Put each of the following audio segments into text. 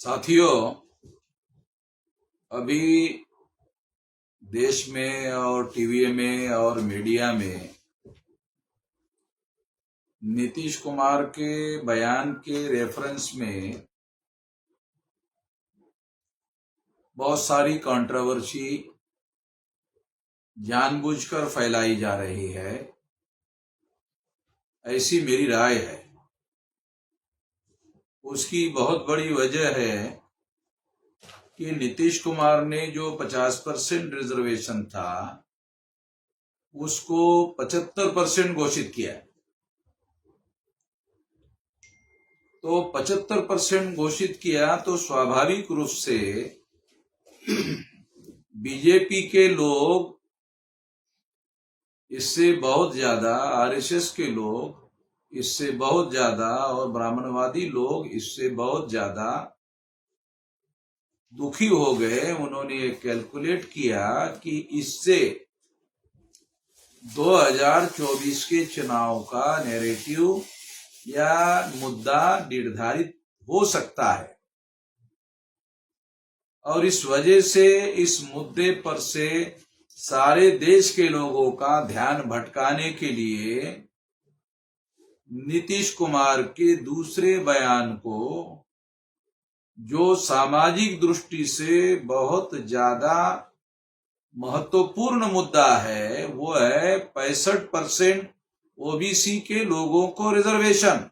साथियों, अभी देश में और टीवी में और मीडिया में नीतीश कुमार के बयान के रेफरेंस में बहुत सारी कंट्रोवर्सी जानबूझकर फैलाई जा रही है, ऐसी मेरी राय है। उसकी बहुत बड़ी वजह है कि नीतीश कुमार ने जो 50% रिजर्वेशन था उसको 75% घोषित किया। तो 75% घोषित किया तो स्वाभाविक रूप से बीजेपी के लोग इससे बहुत ज्यादा, आरएसएस के लोग इससे बहुत ज्यादा और ब्राह्मणवादी लोग इससे बहुत ज्यादा दुखी हो गए। उन्होंने कैलकुलेट किया कि इससे 2024 के चुनाव का नैरेटिव या मुद्दा निर्धारित हो सकता है और इस वजह से इस मुद्दे पर से सारे देश के लोगों का ध्यान भटकाने के लिए नीतीश कुमार के दूसरे बयान को, जो सामाजिक दृष्टि से बहुत ज्यादा महत्वपूर्ण मुद्दा है, वो है 65% ओबीसी के लोगों को रिजर्वेशन।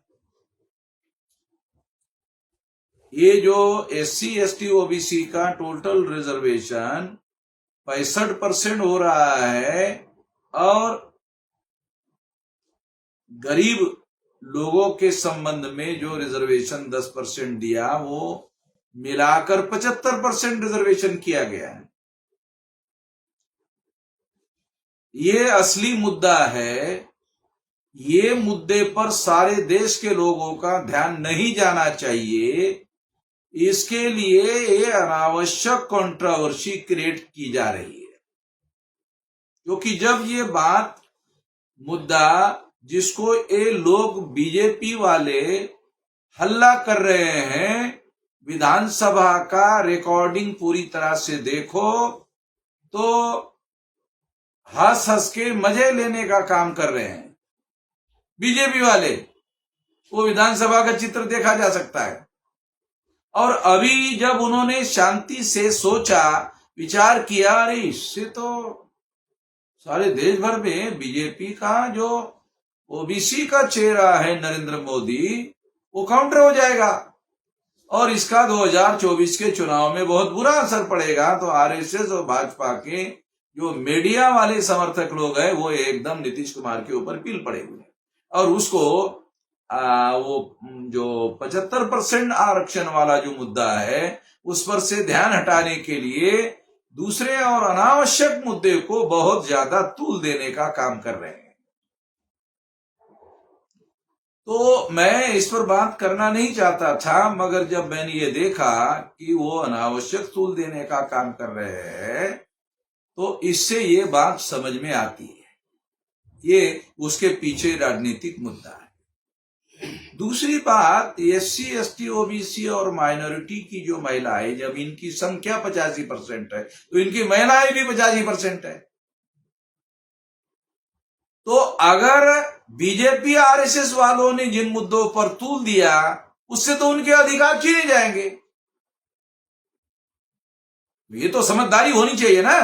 ये जो एससी एसटी ओबीसी का टोटल रिजर्वेशन 65% हो रहा है और गरीब लोगों के संबंध में जो रिजर्वेशन 10% दिया वो मिलाकर 75% रिजर्वेशन किया गया है। ये असली मुद्दा है। ये मुद्दे पर सारे देश के लोगों का ध्यान नहीं जाना चाहिए। इसके लिए ये अनावश्यक कंट्रोवर्सी क्रिएट की जा रही है, क्योंकि जब ये बात मुद्दा जिसको ये लोग बीजेपी वाले हल्ला कर रहे हैं, विधानसभा का रिकॉर्डिंग पूरी तरह से देखो तो हंस हंस के मजे लेने का काम कर रहे हैं बीजेपी वाले। वो विधानसभा का चित्र देखा जा सकता है। और अभी जब उन्होंने शांति से सोचा, विचार किया, अरे इससे तो सारे देश भर में बीजेपी का जो ओबीसी का चेहरा है नरेंद्र मोदी, वो काउंटर हो जाएगा और इसका 2024 के चुनाव में बहुत बुरा असर पड़ेगा। तो आरएसएस और भाजपा के जो मीडिया वाले समर्थक लोग हैं वो एकदम नीतीश कुमार के ऊपर पील पड़े हुए हैं और उसको वो जो 75% आरक्षण वाला जो मुद्दा है उस पर से ध्यान हटाने के लिए दूसरे और अनावश्यक मुद्दे को बहुत ज्यादा तूल देने का काम कर रहे हैं। तो मैं इस पर बात करना नहीं चाहता था, मगर जब मैंने ये देखा कि वो अनावश्यक तूल देने का काम कर रहे हैं तो इससे ये बात समझ में आती है। ये उसके पीछे राजनीतिक मुद्दा है। दूसरी बात, एससी एसटी ओबीसी और माइनॉरिटी की जो महिलाएं, जब इनकी संख्या 85% है तो इनकी महिलाएं भी 85% है। तो अगर बीजेपी आरएसएस वालों ने जिन मुद्दों पर तूल दिया उससे तो उनके अधिकार छीने जाएंगे। ये तो समझदारी होनी चाहिए ना।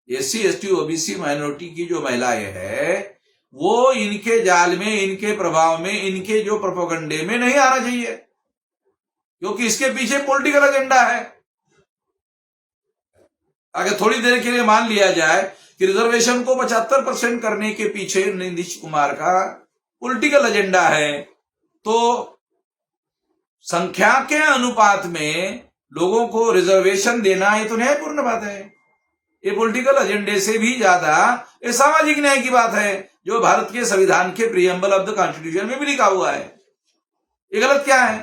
एससी एसटी ओबीसी माइनॉरिटी की जो महिलाएं है वो इनके जाल में, इनके प्रभाव में, इनके जो प्रोपेगेंडे में नहीं आना चाहिए, क्योंकि इसके पीछे पॉलिटिकल एजेंडा है। अगर थोड़ी देर के लिए मान लिया जाए कि रिजर्वेशन को 75% करने के पीछे नीतीश कुमार का पॉलिटिकल एजेंडा है, तो संख्या के अनुपात में लोगों को रिजर्वेशन देना ये तो न्यायपूर्ण बात है। ये पॉलिटिकल एजेंडे से भी ज्यादा ये सामाजिक न्याय की बात है, जो भारत के संविधान के प्रीएम्बल ऑफ द कॉन्स्टिट्यूशन में भी लिखा हुआ है। ये गलत क्या है?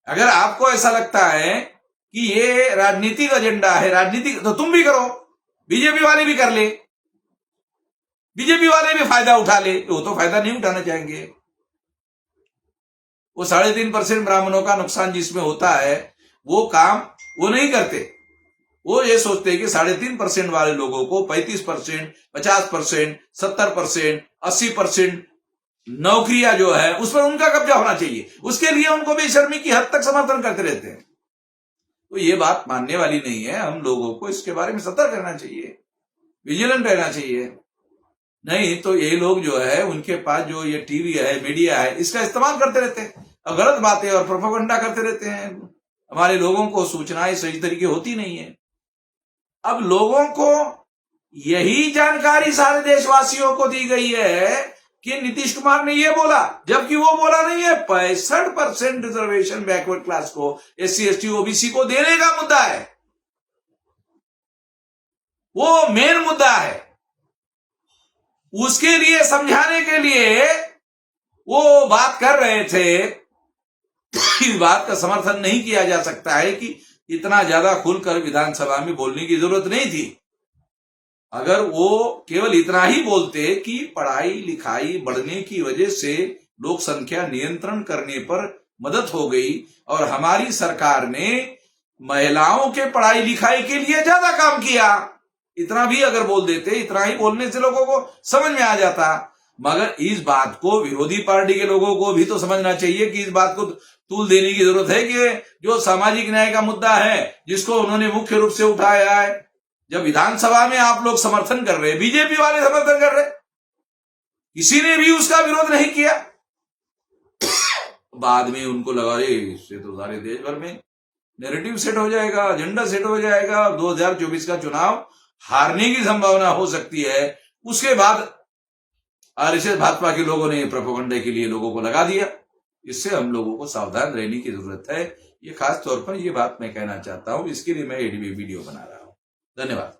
अगर आपको ऐसा लगता है कि ये राजनीतिक एजेंडा है, राजनीतिक, तो तुम भी करो, बीजेपी वाले भी कर ले, बीजेपी वाले भी फायदा उठा ले। वो तो फायदा नहीं उठाना चाहेंगे। वो 3.5% ब्राह्मणों का नुकसान जिसमें होता है वो काम वो नहीं करते। वो ये सोचते हैं कि 3.5% वाले लोगों को 35%, 50%, 70%, 80% नौकरियां जो है उस पर उनका कब्जा होना चाहिए। उसके लिए उनको बेशर्मी की हद तक समर्थन करते रहते हैं। तो ये बात मानने वाली नहीं है। हम लोगों को इसके बारे में सतर्क रहना चाहिए, विजिलेंट रहना चाहिए। नहीं तो ये लोग जो है उनके पास जो ये टीवी है, मीडिया है, इसका इस्तेमाल करते रहते हैं और गलत बातें और प्रोपेगेंडा करते रहते हैं। हमारे लोगों को सूचनाएं सही तरीके होती नहीं है। अब लोगों को यही जानकारी सारे देशवासियों को दी गई है कि नीतीश कुमार ने ये बोला, जबकि वो बोला नहीं है। 65% रिजर्वेशन बैकवर्ड क्लास को, SC ST OBC को देने का मुद्दा है, वो मेन मुद्दा है। उसके लिए समझाने के लिए वो बात कर रहे थे। इस बात का समर्थन नहीं किया जा सकता है कि इतना ज्यादा खुलकर विधानसभा में बोलने की जरूरत नहीं थी। अगर वो केवल इतना ही बोलते कि पढ़ाई लिखाई बढ़ने की वजह से लोक संख्या नियंत्रण करने पर मदद हो गई और हमारी सरकार ने महिलाओं के पढ़ाई लिखाई के लिए ज्यादा काम किया, इतना भी अगर बोल देते, इतना ही बोलने से लोगों को समझ में आ जाता। मगर इस बात को विरोधी पार्टी के लोगों को भी तो समझना चाहिए कि इस बात को तूल देने की जरूरत है कि जो सामाजिक न्याय का मुद्दा है, जिसको उन्होंने मुख्य रूप से उठाया है, जब विधानसभा में आप लोग समर्थन कर रहे, बीजेपी वाले समर्थन कर रहे, किसी ने भी उसका विरोध नहीं किया। बाद में उनको लगा इससे तो सारे देश भर में नैरेटिव सेट हो जाएगा, एजेंडा सेट हो जाएगा, 2024 का चुनाव हारने की संभावना हो सकती है। उसके बाद RSS भाजपा के लोगों ने प्रोपेगेंडा के लिए लोगों को लगा दिया। इससे हम लोगों को सावधान रहने की जरूरत है। ये खास तौर पर ये बात मैं कहना चाहता हूं, इसके लिए मैं ये वीडियो बना रहा हूं। धन्यवाद।